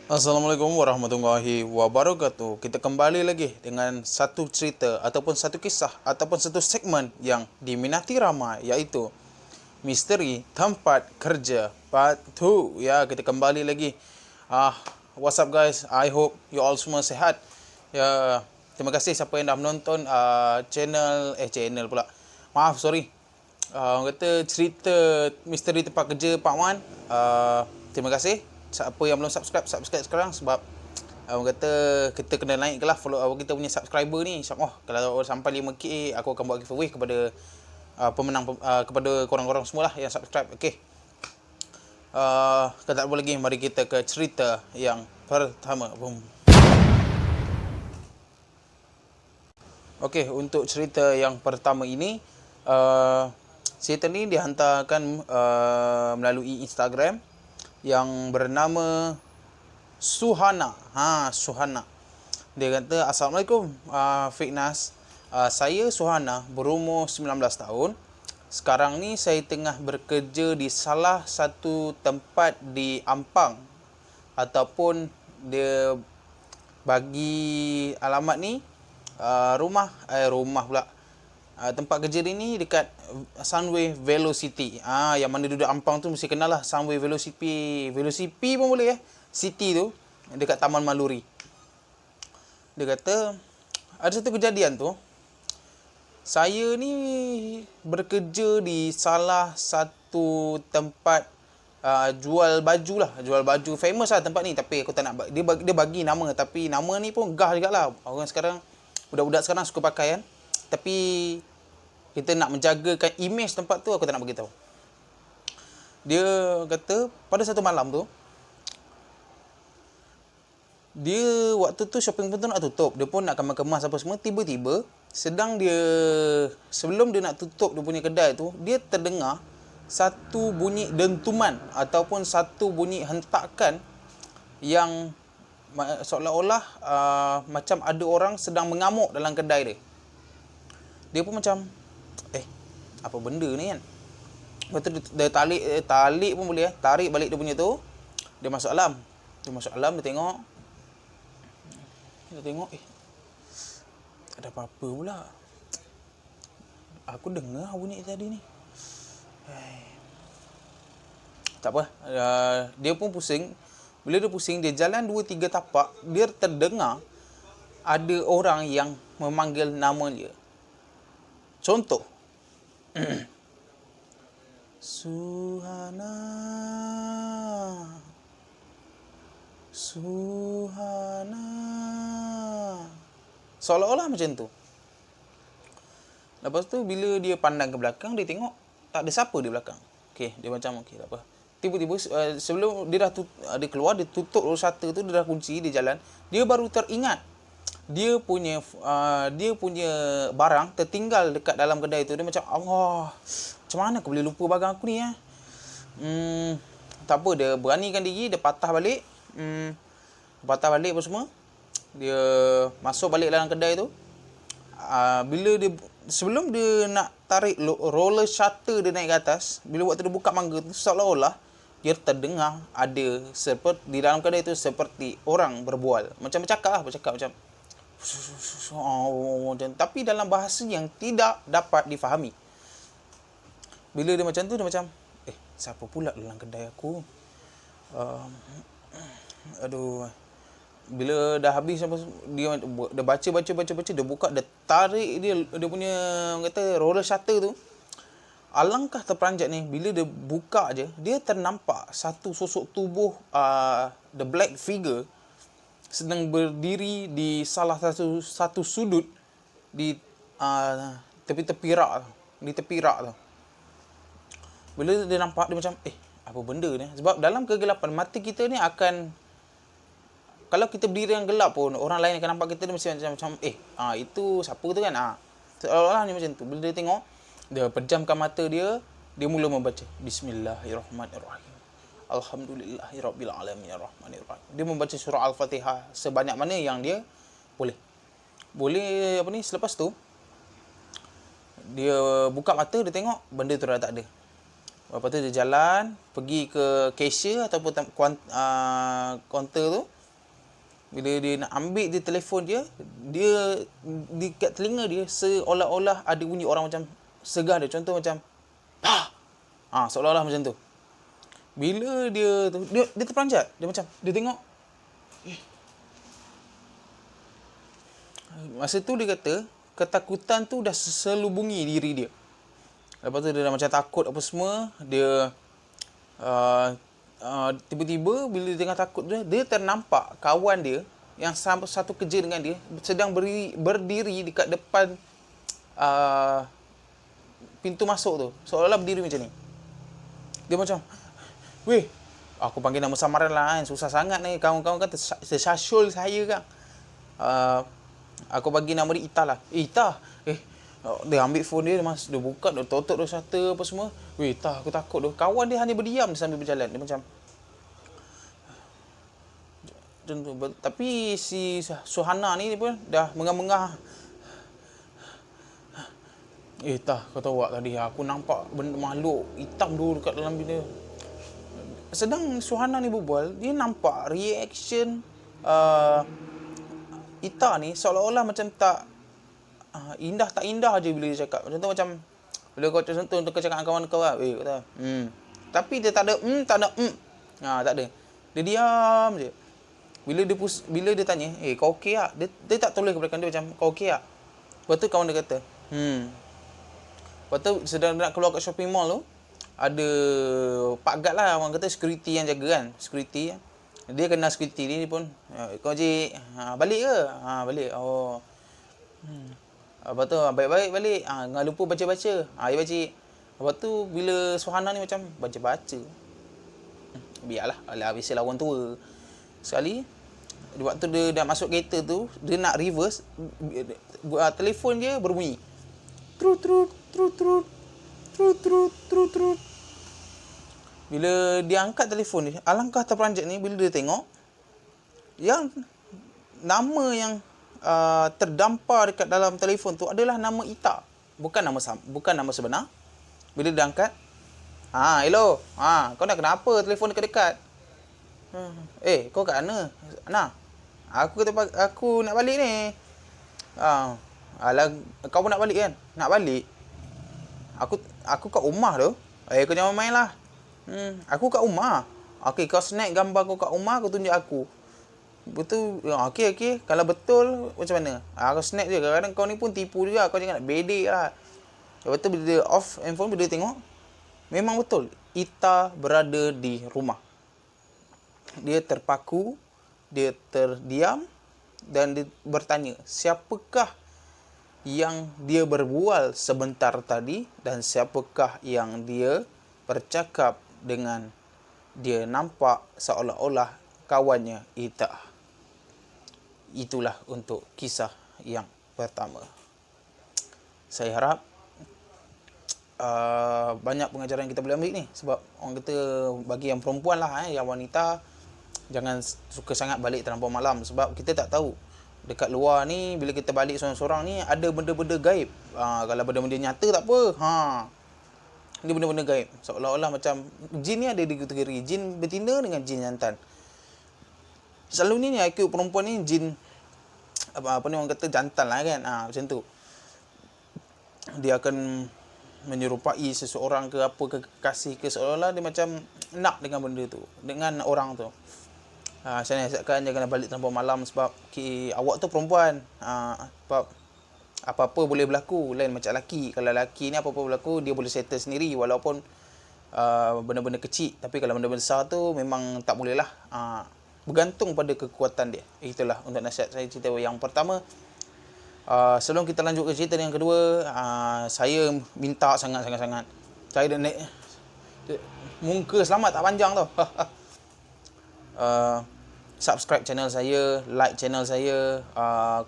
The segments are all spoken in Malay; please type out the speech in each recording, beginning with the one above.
Assalamualaikum warahmatullahi wabarakatuh. Kita kembali lagi dengan satu cerita ataupun satu kisah ataupun satu segmen yang diminati ramai, iaitu Misteri Tempat Kerja Part 2. Ya, kita kembali lagi. What's up guys? I hope you all semua sihat. Ya, terima kasih siapa yang dah menonton channel pula. Maaf, sorry. Orang kata cerita Misteri Tempat Kerja Part 1. Terima kasih siapa yang belum subscribe sekarang, sebab orang kata kita kena naik lah follow kita punya subscriber ni. InsyaAllah kalau sampai 5k aku akan buat giveaway kepada pemenang, kepada korang-korang semua lah yang subscribe. Okay, kata tak apa lagi, mari kita ke cerita yang pertama. Boom. Okay, untuk cerita yang pertama ini, cerita ni dihantarkan melalui Instagram yang bernama Suhana. Suhana. Dia kata, Assalamualaikum Fiknas. Saya Suhana, berumur 19 tahun. Sekarang ni saya tengah bekerja di salah satu tempat di Ampang, ataupun dia bagi alamat ni rumah pula. Tempat kerja dia ni dekat Sunway Velocity. Yang mana duduk Ampang tu mesti kenal lah, Sunway Velocity. Velocity pun boleh City tu dekat Taman Maluri. Dia kata ada satu kejadian tu. Saya ni bekerja di salah satu tempat jual baju lah. Jual baju, famous lah tempat ni. Tapi aku tak nak, dia bagi nama, tapi nama ni pun gah jugalah. Orang sekarang, budak-budak sekarang suka pakai kan. Tapi kita nak menjagakan image tempat tu, aku tak nak beritahu. Dia kata pada satu malam tu, dia waktu tu shopping pun tu nak tutup. Dia pun nak kemas-kemas apa semua. Tiba-tiba sebelum dia nak tutup dia punya kedai tu, dia terdengar satu bunyi dentuman ataupun satu bunyi hentakan yang seolah-olah macam ada orang sedang mengamuk dalam kedai dia. Dia pun macam apa benda ni kan. Lepas tu dia talik pun boleh tarik balik dia punya tu. Dia masuk alam. Dia tengok ada apa-apa pula. Aku dengar bunyi tadi ni. Tak apa. Dia pun pusing. Bila dia pusing, dia jalan 2-3 tapak, dia terdengar ada orang yang memanggil nama dia. Contoh, Suhana, Suhana. Seolah-olah macam tu. Lepas tu bila dia pandang ke belakang, dia tengok tak ada siapa di belakang. Okey, dia macam okey tak apa. Tiba-tiba sebelum dia dia keluar, dia tutup roller shutter tu, dia dah kunci, dia jalan. Dia baru teringat dia punya barang tertinggal dekat dalam kedai tu. Dia macam, Allah, macam mana aku boleh lupa barang aku ni tak apa, dia beranikan diri, dia patah balik apa semua. Dia masuk balik dalam kedai tu. Sebelum dia nak tarik roller shutter dia naik ke atas, bila waktu dia buka mangga tu, seolah-olah dia terdengar ada seperti di dalam kedai tu seperti orang berbual, macam bercakap macam tapi dalam bahasa yang tidak dapat difahami. Bila dia macam tu, dia macam siapa pula dalam kedai aku? Aduh. Bila dah habis dia baca, dia buka, dia tarik dia punya kata roller shutter tu. Alangkah terperanjat ni, bila dia buka je, dia ternampak satu sosok tubuh the black figure sedang berdiri di salah satu sudut di tepi rak tu. Bila dia nampak, dia macam apa benda ni? Sebab dalam kegelapan, mata kita ni akan, kalau kita berdiri yang gelap pun, orang lain akan nampak kita, dia mesti macam itu siapa tu kan. Seolah-olah ni macam tu. Bila dia tengok, dia pejamkan mata dia mula membaca Bismillahirrahmanirrahim, Alhamdulillahirabbil alamin arrahmanirrahim. Dia membaca surah Al-Fatihah sebanyak mana yang dia boleh. Selepas tu dia buka mata, dia tengok benda tu dah tak ada. Lepas tu dia jalan pergi ke cashier ataupun kaunter tu. Bila dia nak ambil dia telefon dia, dia dekat telinga dia seolah-olah ada bunyi orang macam segar dia. Contoh macam pah. Seolah-olah macam tu. Bila dia terperanjat, dia macam dia tengok. Masa tu dia kata ketakutan tu dah selubungi diri dia. Lepas tu dia dah macam takut apa semua. Dia tiba-tiba bila dia tengah takut dia ternampak kawan dia yang satu kerja dengan dia sedang berdiri dekat depan pintu masuk tu. Seolah-olah berdiri macam ni. Dia macam, weh, aku panggil nama samaran lah kan. Susah sangat ni. Kawan-kawan kan tersasyul saya kan. Aku bagi nama dia Ita lah. Ita. Dia ambil phone dia dia buka, dia tutup dia shutter apa semua. Weh, Ita, aku takut tu. Kawan dia hanya berdiam sambil berjalan. Dia macam tu. Tapi si Suhana ni pun dah mengah-mengah. Ita, kau tahu tak tadi aku nampak benda makhluk hitam tu dekat dalam bina. Sedang Suhana ni berbual, dia nampak reaction Ita ni seolah-olah macam tak indah tak indah je bila dia cakap. Contoh macam bila kau contoh untuk kau cakap dengan kawan kau lah, kau tahu. Tapi dia tak ada tak ada tak ada. Dia diam je. Bila dia tanya, kau okey tak? Dia tak toleh ke belakang dia macam kau okey tak? Lepas tu kawan dia kata, Lepas tu sedang nak keluar kat shopping mall tu, ada Pak Gad lah, orang kata security yang jaga kan. Security. Dia kenal security ni pun, kau cik, balik ke? Balik. Oh. Lepas tu baik-baik balik. Jangan lupa baca-baca. Ya pakcik. Lepas tu bila Suhana ni macam baca-baca. Biarlah, biasalah orang tua. Sekali waktu dia dah masuk kereta tu, dia nak reverse, telefon dia berbunyi. Trut trut trut trut trut trut trut trut. Bila dia angkat telefon ni, alangkah terperanjat ni bila dia tengok yang nama yang terdampar dekat dalam telefon tu adalah nama Ita, bukan nama sebenar. Bila dia angkat, hello, kau nak kenapa telefon dekat-dekat? Kau kat mana? Nah, aku nak balik ni. Alah, kau pun nak balik kan? Nak balik? Aku kat rumah tu. Kau jangan main lah. Aku kat rumah. Okey, kau snap gambar kau kat rumah, kau tunjuk aku. Betul. Okey. Kalau betul, macam mana? Kau snap je. Kadang-kadang kau ni pun tipu juga. Kau jangan nak bedek lah. Lepas tu bila dia off handphone, bila dia tengok, memang betul. Ita berada di rumah. Dia terpaku, dia terdiam dan dia bertanya, siapakah yang dia berbual sebentar tadi dan siapakah yang dia bercakap dengan dia nampak seolah-olah kawannya Ita. Itulah untuk kisah yang pertama. Saya harap banyak pengajaran yang kita boleh ambil ni, sebab orang kata bagi yang perempuan lah, yang wanita, jangan suka sangat balik terlampau malam, sebab kita tak tahu dekat luar ni bila kita balik seorang-seorang ni ada benda-benda gaib. Kalau benda-benda nyata tak apa. Ini benda-benda gaib. Seolah-olah macam jin ni ada di kategori jin betina dengan jin jantan. Selalu ni IQ perempuan ni jin apa ni orang kata jantan lah kan. Macam tu. Dia akan menyerupai seseorang ke apa ke kekasih ke, seolah-olah dia macam nak dengan benda tu, dengan orang tu. Saya nasihatkan jangan balik terlampau malam, sebab awak tu perempuan. Sebab apa-apa boleh berlaku. Lain macam lelaki. Kalau lelaki ni apa-apa berlaku, dia boleh settle sendiri walaupun benda-benda kecil. Tapi kalau benda-benda besar tu memang tak boleh lah. Bergantung pada kekuatan dia. Itulah untuk nasihat saya cerita yang pertama. Sebelum kita lanjut ke cerita yang kedua, saya minta sangat-sangat. Saya dah naik muka selamat tak panjang tau. Subscribe channel saya, like channel saya,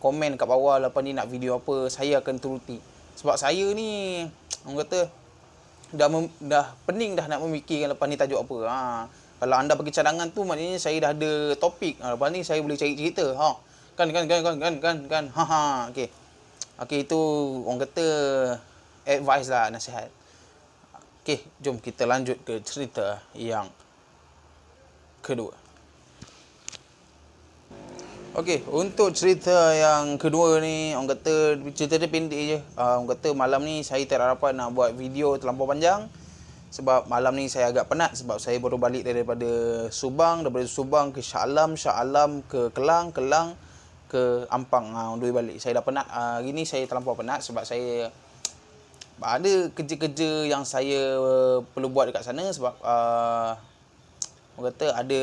komen kat bawah lepas ni nak video apa, saya akan turuti. Sebab saya ni orang kata dah pening dah nak memikirkan lepas ni tajuk apa. Kalau anda bagi cadangan tu maknanya saya dah ada topik. Lepas ni saya boleh cari cerita. Kan. Okey, itu orang kata advice lah, nasihat. Okey, jom kita lanjut ke cerita yang kedua. Okey, untuk cerita yang kedua ni, orang kata cerita dia pendek je. Orang kata malam ni saya tak dapat nak buat video terlampau panjang sebab malam ni saya agak penat sebab saya baru balik daripada Subang ke Shah Alam, Shah Alam ke Kelang, Kelang ke Ampang. On the way balik. Saya dah penat. Hari ni saya terlampau penat sebab saya ada kerja-kerja yang saya perlu buat dekat sana sebab orang kata ada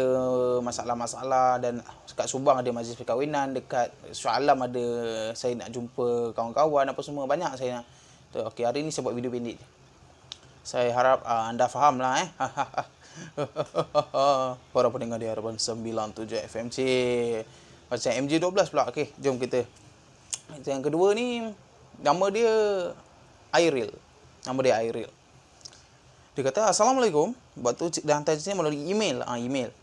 masalah-masalah, dan dekat Subang ada majlis perkahwinan, dekat Shah Alam ada saya nak jumpa kawan-kawan apa semua, banyak saya nak. Okey, hari ni saya buat video pendek. Saya harap anda faham lah para pendengar di harapan 97 FMC. Macam MJ12 pula. Okey, jom kita. Yang kedua ni nama dia Airil. Nama dia Airil. Dia kata, Assalamualaikum. Sebab tu dia hantar cerita melalui email. Email.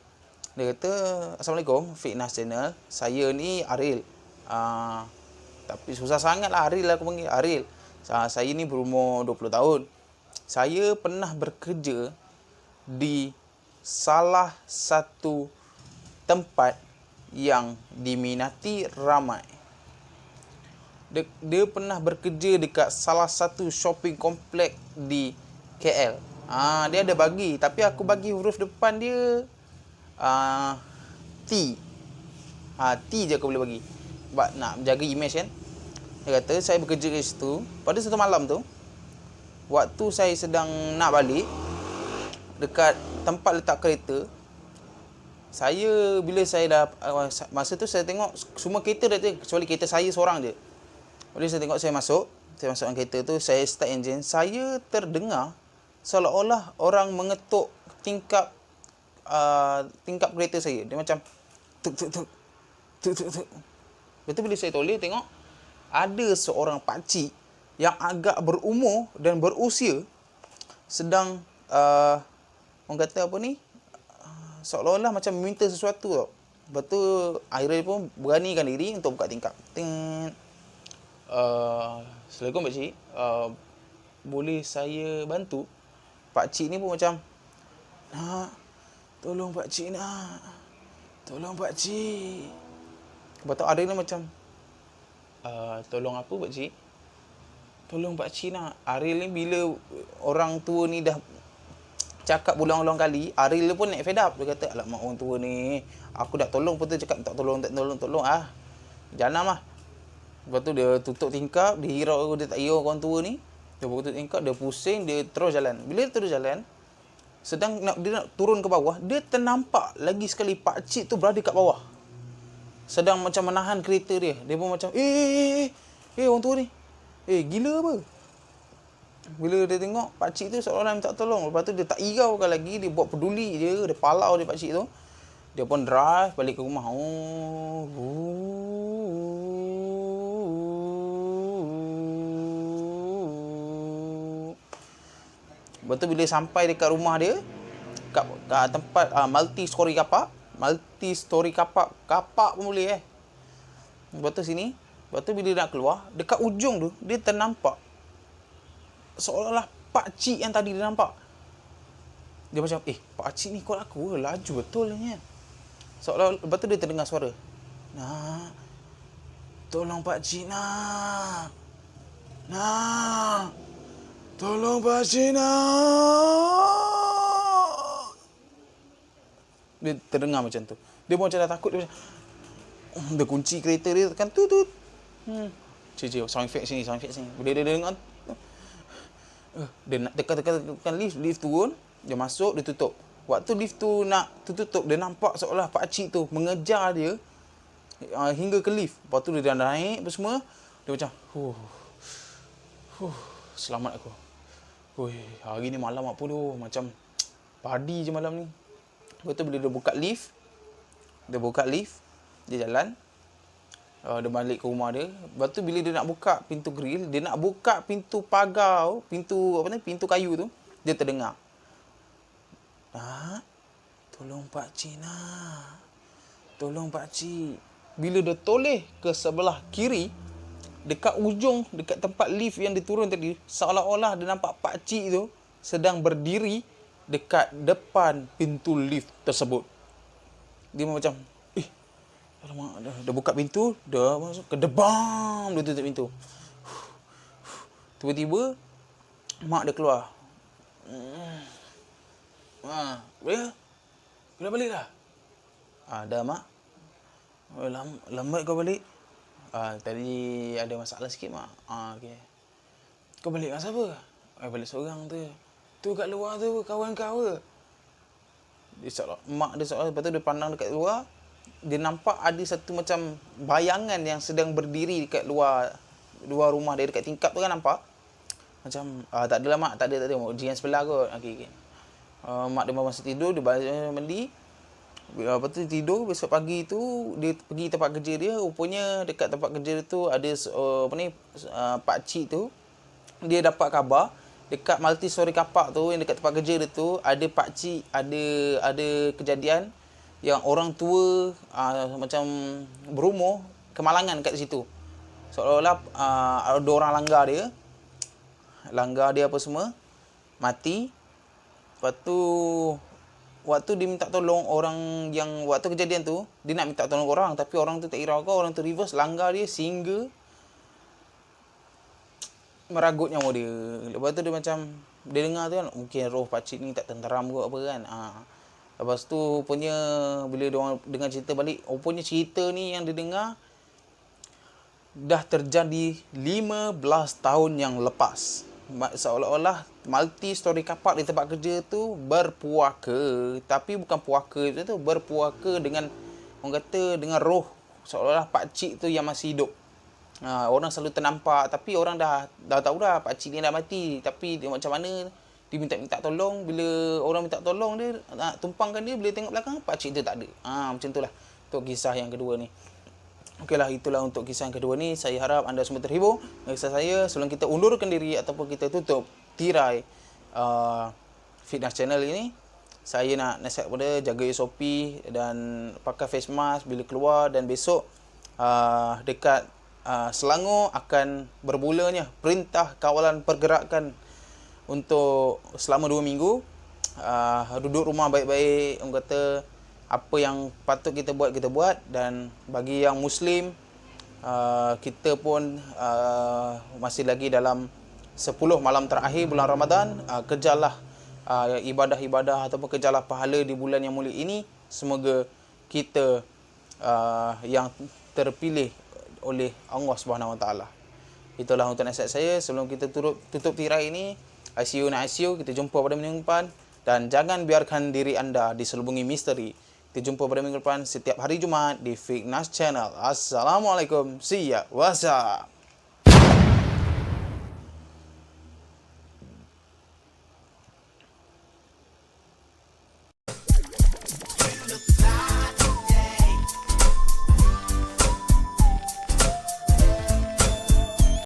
Dia kata, Assalamualaikum, Fitness Channel. Saya ni Aril. Tapi susah sangat lah Aril aku panggil. Aril. Saya ni berumur 20 tahun. Saya pernah bekerja di salah satu tempat yang diminati ramai. Dia pernah bekerja dekat salah satu shopping komplek di KL. Dia ada bagi, tapi aku bagi huruf depan dia T. T je aku boleh bagi. Sebab nak menjaga image kan. Dia kata saya bekerja kat situ. Pada satu malam tu, waktu saya sedang nak balik dekat tempat letak kereta, bila saya dah masa tu saya tengok semua kereta dah ada kecuali kereta saya seorang je. Bila saya tengok saya masuk dalam kereta tu, saya start enjin, saya terdengar seolah-olah orang mengetuk tingkap kereta saya. Dia macam tuk tuk tuk tuk tuk tuk. Betul, bila saya toleh tengok ada seorang pakcik yang agak berumur dan berusia sedang orang kata apa ni, seolah-olah macam meminta sesuatu tau. Lepas tu Airil pun beranikan diri untuk buka tingkap. Assalamualaikum pakcik, boleh saya bantu? Pakcik ni pun macam, tolong pakcik nak. Tolong pakcik. Lepas tu Airil ni macam, tolong apa pakcik? Tolong pakcik nak. Airil ni bila orang tua ni dah cakap berulang-ulang kali, Airil pun naik fed up. Dia kata, alamak orang tua ni, aku dah tolong pun tu cakap tak tolong. Janam lah. Lepas tu dia tutup tingkap, dia hirau, dia tak hirau orang tua ni. Dia tutup tingkap, dia pusing, dia terus jalan. Bila dia terus jalan, dia nak turun ke bawah, dia ternampak lagi sekali pakcik tu berada kat bawah. Sedang macam menahan kereta dia. Dia pun macam, orang tua ni. Gila apa? Bila dia tengok pakcik tu seolah-olah minta tolong. Lepas tu dia tak hiraukan lagi, dia buat peduli je, dia palau dia pakcik tu. Dia pun drive balik ke rumah. Lepas tu bila sampai dekat rumah dia, kat tempat multi-story kapak pun boleh Lepas tu sini, lepas tu bila dia nak keluar, dekat ujung tu dia ternampak seolah-olah pakcik yang tadi dia nampak. Dia macam, pakcik ni ikut aku, laju betul ni. Seolah, lepas tu dia terdengar suara, nak, tolong pakcik nak. Nak, tolong pakcik nak. Dia terdengar macam tu. Dia pun macam dah takut. Dia macam, dia kunci kereta dia, tekan tutut. Sound effect sini. Bila dia dengar, dia nak tekan lift turun, dia masuk, dia tutup. Waktu lift tu nak tutup, dia nampak seolah pakcik tu mengejar dia hingga ke lift. Lepas tu dia dah naik apa semua, dia macam selamat aku. Hari ni malam apa tu, macam padi je malam ni. Lepas tu bila dia buka lift, dia jalan, dia balik ke rumah dia. Lepas tu bila dia nak buka pintu grill, dia nak buka pintu pagar, pintu kayu tu, dia terdengar, nak, tolong pakcik nak. Tolong pakcik. Bila dia toleh ke sebelah kiri, dekat ujung, dekat tempat lift yang dia turun tadi, seolah-olah dia nampak pakcik tu sedang berdiri dekat depan pintu lift tersebut. Dia macam, Alamak, dah buka pintu, dah masuk ke debam, dia tutup pintu. Tiba-tiba mak dia keluar. Boleh? Dah balik dah? Dah mak. Lambat kau balik? Tadi ada masalah sikit mak. Okey. Kau balik dengan siapa? Balik seorang tu. Tu kat luar tu kawan kau ke? Mak dia seolah, lepas tu dia pandang dekat luar. Dia nampak ada satu macam bayangan yang sedang berdiri dekat luar rumah dia, dekat tingkap tu kan nampak. Macam tak adalah mak, tak ada. Jiran sebelah kot. Okey. Mak dia masa tidur, dia balik mandi. Lepas tu tidur, besok pagi tu dia pergi tempat kerja dia. Rupanya dekat tempat kerja dia tu ada pakcik tu, dia dapat khabar dekat multi story kapak tu yang dekat tempat kerja dia tu ada pakcik, ada kejadian yang orang tua macam berumur kemalangan kat situ. Seolah-olah ada orang langgar dia apa semua, mati. Lepas tu waktu dia minta tolong orang yang waktu kejadian tu, dia nak minta tolong orang tapi orang tu tak hirau kau, orang tu reverse langgar dia sehingga meragut nyawa dia. Lepas tu dia macam, dia dengar tu kan, mungkin roh pakcik ni tak tenteram kot apa kan. Lepas tu rupanya bila dia orang dengar cerita balik, rupanya cerita ni yang dia dengar dah terjadi 15 tahun yang lepas. Seolah-olah multi story kapak di tempat kerja tu berpuaka, tapi bukan puaka tu, berpuaka dengan orang kata dengan roh, seolah-olah pakcik tu yang masih hidup. Orang selalu ternampak tapi orang dah tahu dah pakcik ni dah mati, tapi dia macam mana dia minta tolong, bila orang minta tolong dia nak tumpangkan dia, bila tengok belakang pakcik tu tak ada. Macam itulah untuk kisah yang kedua ni. Okeylah, itulah untuk kisah yang kedua ni. Saya harap anda semua terhibur dengan kisah saya. Sebelum kita undurkan diri ataupun kita tutup tirai fitness channel ini, saya nak nasihat kepada jaga SOP dan pakai face mask bila keluar. Dan besok dekat Selangor akan bermulanya Perintah Kawalan Pergerakan untuk selama 2 minggu. Duduk rumah baik-baik, orang kata apa yang patut kita buat. Dan bagi yang Muslim, kita pun masih lagi dalam 10 malam terakhir bulan Ramadan. Kejarlah ibadah-ibadah ataupun kejarlah pahala di bulan yang mulia ini. Semoga kita yang terpilih oleh Allah Subhanahu Wa Taala. Itulah untuk nasihat saya. Sebelum kita tutup tirai ini, ICU na ICU, kita jumpa pada minggu depan. Dan jangan biarkan diri anda diselubungi misteri. Kita jumpa pada minggu depan setiap hari Jumaat di Fitness Channel. Assalamualaikum. See ya. What's up?